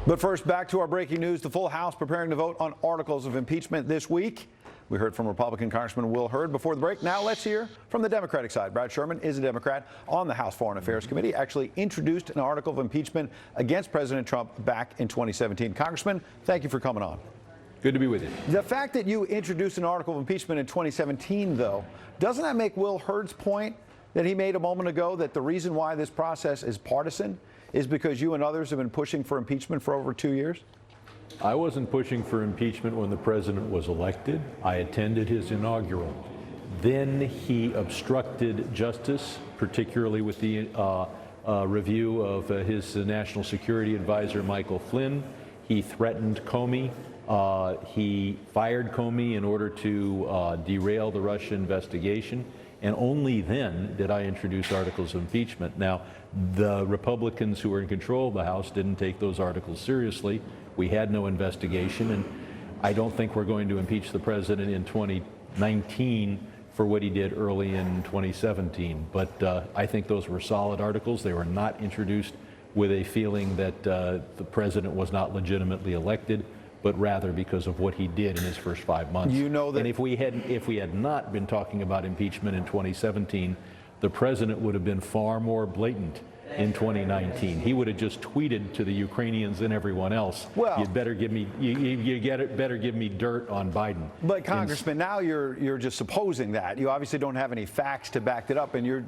But first, back to our breaking news. The full House preparing to vote on articles of impeachment this week. We heard from Republican Congressman Will Hurd before the break. Now let's hear from the Democratic side. Brad Sherman is a Democrat on the House Foreign Affairs Committee, actually introduced an article of impeachment against President Trump back in 2017. Congressman, thank you for coming on. Good to be with you. The fact that you introduced an article of impeachment in 2017, though, doesn't that make Will Hurd's point that he made a moment ago, that the reason why this process is partisan is because you and others have been pushing for impeachment for over 2 years? I wasn't pushing for impeachment when the president was elected. I attended his inaugural. Then he obstructed justice, particularly with the review of his national security advisor, Michael Flynn. He threatened Comey. He fired Comey in order to derail the Russia investigation. And only then did I introduce articles of impeachment. Now, the Republicans who were in control of the House didn't take those articles seriously. We had no investigation, and I don't think we're going to impeach the president in 2019 for what he did early in 2017. But I think those were solid articles. They were not introduced with a feeling that the president was not legitimately elected, but rather because of what he did in his first 5 months. You know that, and if we had not been talking about impeachment in 2017, the president would have been far more blatant in 2019. He would have just tweeted to the Ukrainians and everyone else, well, "You'd better give me, better give me dirt on Biden." But Congressman, now you're just supposing that. You obviously don't have any facts to back it up, and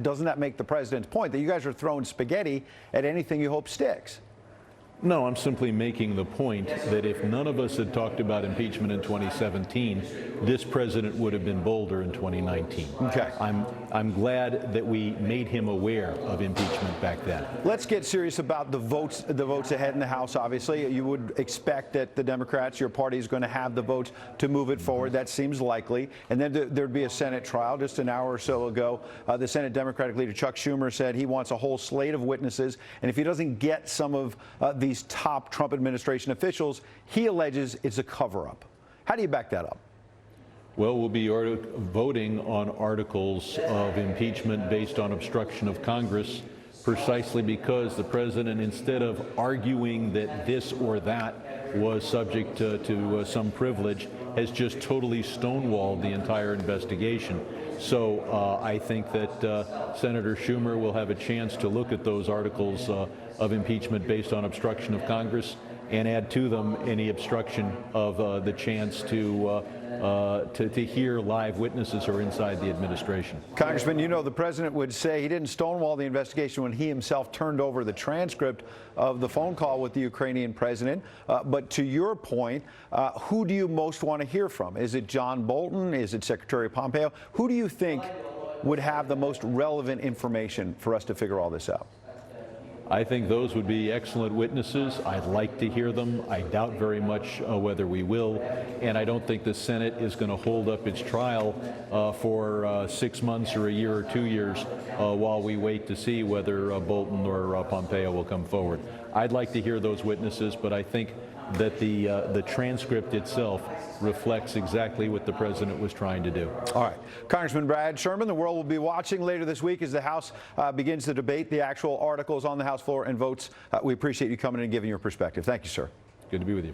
doesn't that make the president's point that you guys are throwing spaghetti at anything you hope sticks? No, I'm simply making the point that if none of us had talked about impeachment in 2017, this president would have been bolder in 2019. Okay. I'm glad that we made him aware of impeachment back then. Let's get serious about the votes ahead in the House. Obviously, you would expect that the Democrats, your party, is going to have the votes to move it forward. That seems likely. And then there'd be a Senate trial. Just an hour or so ago, the Senate Democratic leader Chuck Schumer said he wants a whole slate of witnesses, and if he doesn't get some of these top Trump administration officials, he alleges it's a cover-up. How do you back that up? Well, we'll be voting on articles of impeachment based on obstruction of Congress, precisely because the president, instead of arguing that this or that was subject to some privilege, has just totally stonewalled the entire investigation. So I think that Senator Schumer will have a chance to look at those articles of impeachment based on obstruction of Congress and add to them any obstruction of the chance to hear live witnesses who are inside the administration. Congressman, you know, the president would say he didn't stonewall the investigation when he himself turned over the transcript of the phone call with the Ukrainian president. But to your point, who do you most want to hear from? Is it John Bolton? Is it Secretary Pompeo? Who do you think would have the most relevant information for us to figure all this out? I think those would be excellent witnesses. I'd like to hear them. I doubt very much whether we will. And I don't think the Senate is going to hold up its trial for 6 months or a year or 2 years while we wait to see whether Bolton or Pompeo will come forward. I'd like to hear those witnesses, but I think that the transcript itself reflects exactly what the president was trying to do. All right. Congressman Brad Sherman, the world will be watching later this week as the House begins to debate the actual articles on the House floor and votes. We appreciate you coming in and giving your perspective. Thank you, sir. Good to be with you.